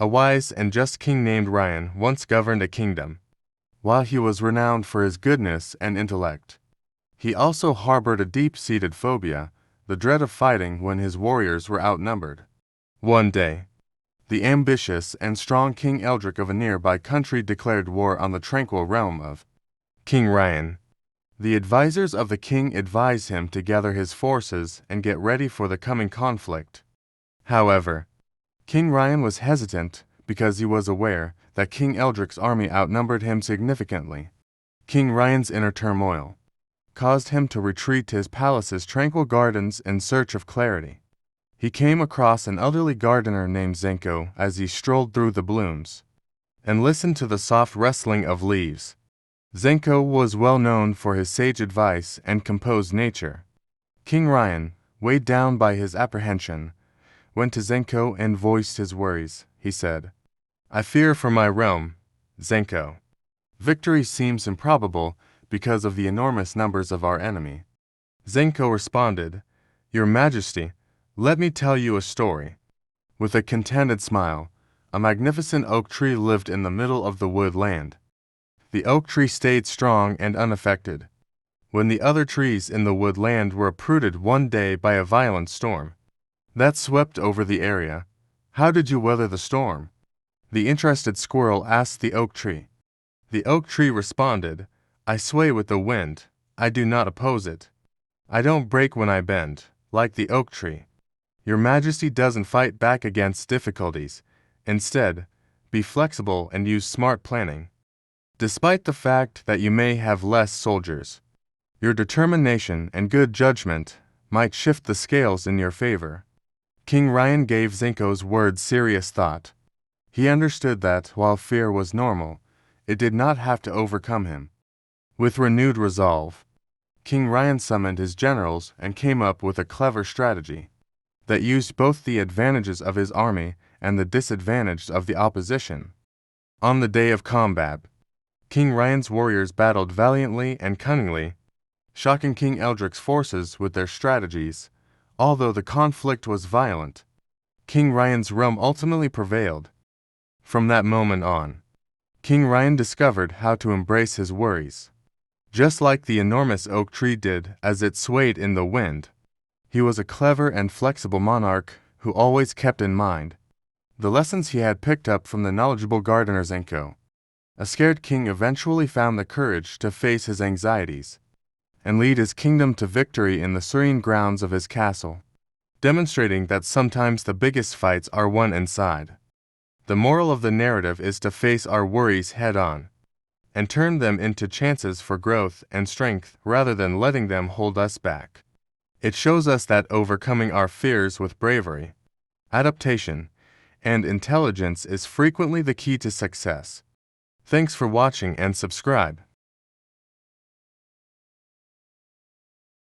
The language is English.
A wise and just king named Ryon once governed a kingdom. While he was renowned for his goodness and intellect, he also harbored a deep-seated phobia, the dread of fighting when his warriors were outnumbered. One day, the ambitious and strong King Eldrick of a nearby country declared war on the tranquil realm of King Ryon. The advisors of the king advised him to gather his forces and get ready for the coming conflict. However, King Ryon was hesitant because he was aware that King Eldrick's army outnumbered him significantly. King Ryon's inner turmoil caused him to retreat to his palace's tranquil gardens in search of clarity. He came across an elderly gardener named Zenko as he strolled through the blooms and listened to the soft rustling of leaves. Zenko was well known for his sage advice and composed nature. King Ryon, weighed down by his apprehension, went to Zenko and voiced his worries. He said, "I fear for my realm, Zenko. Victory seems improbable because of the enormous numbers of our enemy." Zenko responded, "Your Majesty, let me tell you a story." With a contented smile, a magnificent oak tree lived in the middle of the woodland. The oak tree stayed strong and unaffected when the other trees in the woodland were uprooted one day by a violent storm that swept over the area. "How did you weather the storm?" the interested squirrel asked the oak tree. The oak tree responded, "I sway with the wind. I do not oppose it. I don't break when I bend, like the oak tree. Your Majesty doesn't fight back against difficulties. Instead, be flexible and use smart planning. Despite the fact that you may have less soldiers, your determination and good judgment might shift the scales in your favor." King Ryon gave Zenko's words serious thought. He understood that, while fear was normal, it did not have to overcome him. With renewed resolve, King Ryon summoned his generals and came up with a clever strategy that used both the advantages of his army and the disadvantages of the opposition. On the day of combat, King Ryon's warriors battled valiantly and cunningly, shocking King Eldrick's forces with their strategies. Although the conflict was violent, King Ryon's realm ultimately prevailed. From that moment on, King Ryon discovered how to embrace his worries. Just like the enormous oak tree did as it swayed in the wind, he was a clever and flexible monarch who always kept in mind the lessons he had picked up from the knowledgeable gardener Zenko. A scared king eventually found the courage to face his anxieties and lead his kingdom to victory in the serene grounds of his castle, demonstrating that sometimes the biggest fights are won inside. The moral of the narrative is to face our worries head-on and turn them into chances for growth and strength rather than letting them hold us back. It shows us that overcoming our fears with bravery, adaptation, and intelligence is frequently the key to success. Thanks for watching and subscribe.